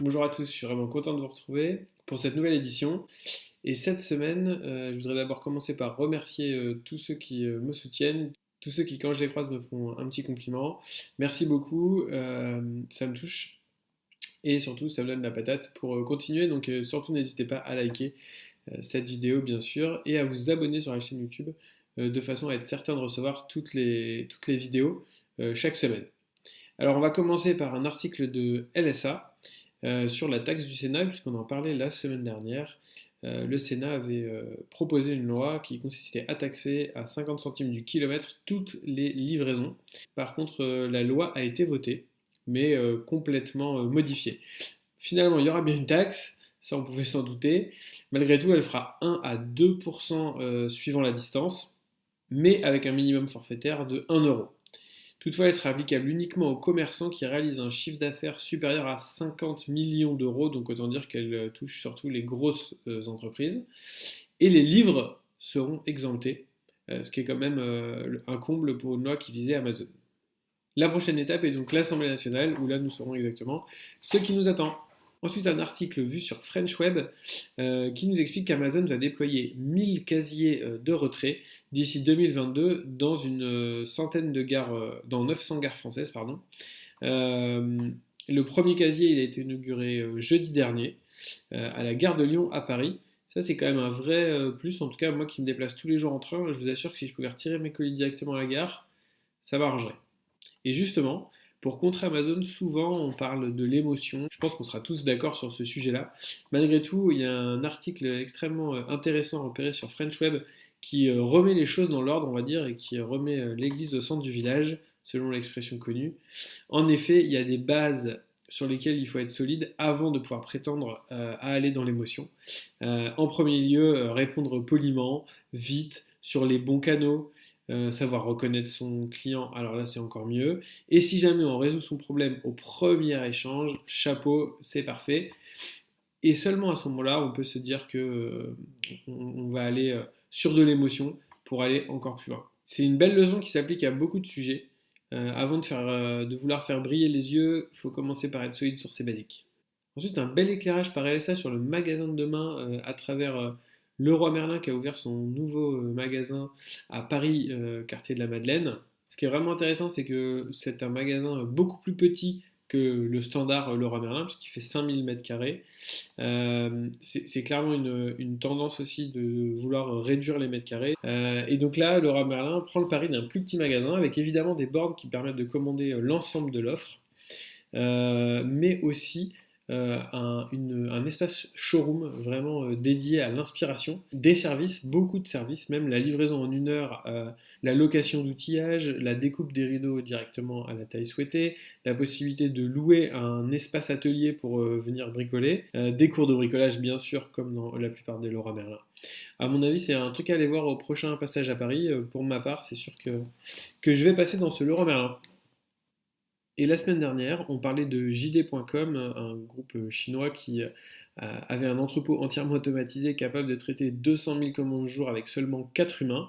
Bonjour à tous, je suis vraiment content de vous retrouver pour cette nouvelle édition. Et cette semaine, je voudrais d'abord commencer par remercier tous ceux qui me soutiennent, tous ceux qui, quand je les croise, me font un petit compliment. Merci beaucoup, ça me touche et surtout ça me donne la patate pour continuer. Donc surtout n'hésitez pas à liker cette vidéo bien sûr et à vous abonner sur la chaîne YouTube de façon à être certain de recevoir toutes les vidéos chaque semaine. Alors on va commencer par un article de LSA sur la taxe du Sénat, puisqu'on en parlait la semaine dernière. Le Sénat avait proposé une loi qui consistait à taxer à 50 centimes du kilomètre toutes les livraisons. Par contre, la loi a été votée, mais complètement modifiée. Finalement, il y aura bien une taxe, ça on pouvait s'en douter. Malgré tout, elle fera 1 à 2% suivant la distance, mais avec un minimum forfaitaire de 1 euro. Toutefois, elle sera applicable uniquement aux commerçants qui réalisent un chiffre d'affaires supérieur à 50 millions d'euros, donc autant dire qu'elle touche surtout les grosses entreprises. Et les livres seront exemptés, ce qui est quand même un comble pour une loi qui visait Amazon. La prochaine étape est donc l'Assemblée nationale, où là nous saurons exactement ce qui nous attend. Ensuite, un article vu sur French Web qui nous explique qu'Amazon va déployer 1000 casiers de retrait d'ici 2022 dans une centaine de gares, dans 900 gares françaises, pardon. Le premier casier, il a été inauguré jeudi dernier à la gare de Lyon à Paris. Ça, c'est quand même un vrai plus. En tout cas, moi qui me déplace tous les jours en train, je vous assure que si je pouvais retirer mes colis directement à la gare, ça m'arrangerait. Et justement, pour contrer Amazon, souvent on parle de l'émotion. Je pense qu'on sera tous d'accord sur ce sujet-là. Malgré tout, il y a un article extrêmement intéressant repéré sur French Web qui remet les choses dans l'ordre, on va dire, et qui remet l'église au centre du village, selon l'expression connue. En effet, il y a des bases sur lesquelles il faut être solide avant de pouvoir prétendre à aller dans l'émotion. En premier lieu, répondre poliment, vite, sur les bons canaux, savoir reconnaître son client, alors là c'est encore mieux. Et si jamais on résout son problème au premier échange, chapeau, c'est parfait. Et seulement à ce moment-là, on peut se dire que on va aller sur de l'émotion pour aller encore plus loin. C'est une belle leçon qui s'applique à beaucoup de sujets. Avant de vouloir faire briller les yeux, il faut commencer par être solide sur ses basiques. Ensuite, un bel éclairage par LSA sur le magasin de demain à travers Leroy Merlin qui a ouvert son nouveau magasin à Paris, quartier de la Madeleine. Ce qui est vraiment intéressant, c'est que c'est un magasin beaucoup plus petit que le standard Leroy Merlin, puisqu'il fait 5000 m². C'est clairement une tendance aussi de vouloir réduire les mètres carrés. Et donc là, Leroy Merlin prend le pari d'un plus petit magasin, avec évidemment des bornes qui permettent de commander l'ensemble de l'offre, mais aussi un espace showroom vraiment dédié à l'inspiration, des services, beaucoup de services, même la livraison en 1 heure, la location d'outillage, la découpe des rideaux directement à la taille souhaitée, la possibilité de louer un espace atelier pour venir bricoler, des cours de bricolage bien sûr comme dans la plupart des Leroy Merlin. À mon avis, c'est un truc à aller voir au prochain passage à Paris. Pour ma part, c'est sûr que je vais passer dans ce Leroy Merlin. Et la semaine dernière, on parlait de JD.com, un groupe chinois qui avait un entrepôt entièrement automatisé capable de traiter 200 000 commandes jour avec seulement 4 humains.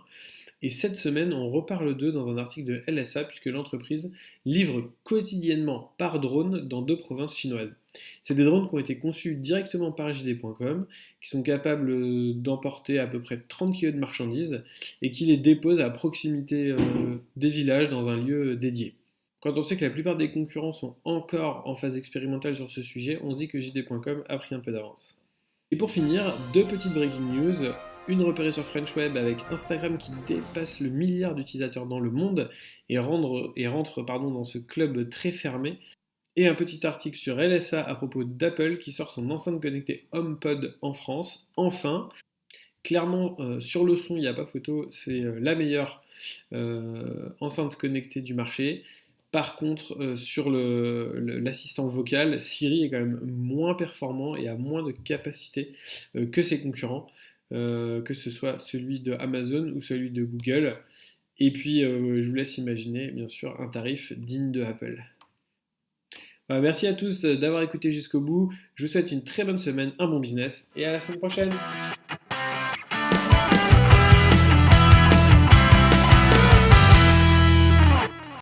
Et cette semaine, on reparle d'eux dans un article de LSA puisque l'entreprise livre quotidiennement par drone dans 2 provinces chinoises. C'est des drones qui ont été conçus directement par JD.com, qui sont capables d'emporter à peu près 30 kg de marchandises et qui les déposent à proximité des villages dans un lieu dédié. Quand on sait que la plupart des concurrents sont encore en phase expérimentale sur ce sujet, on se dit que JD.com a pris un peu d'avance. Et pour finir, 2 petites breaking news. Une repérée sur French Web avec Instagram qui dépasse le milliard d'utilisateurs dans le monde et rentre dans ce club très fermé. Et un petit article sur LSA à propos d'Apple qui sort son enceinte connectée HomePod en France. Enfin, clairement, sur le son, il n'y a pas photo, c'est la meilleure enceinte connectée du marché. Par contre, sur l'assistant vocal, Siri est quand même moins performant et a moins de capacité que ses concurrents, que ce soit celui de Amazon ou celui de Google. Et puis, je vous laisse imaginer, bien sûr, un tarif digne de Apple. Voilà, merci à tous d'avoir écouté jusqu'au bout. Je vous souhaite une très bonne semaine, un bon business et à la semaine prochaine.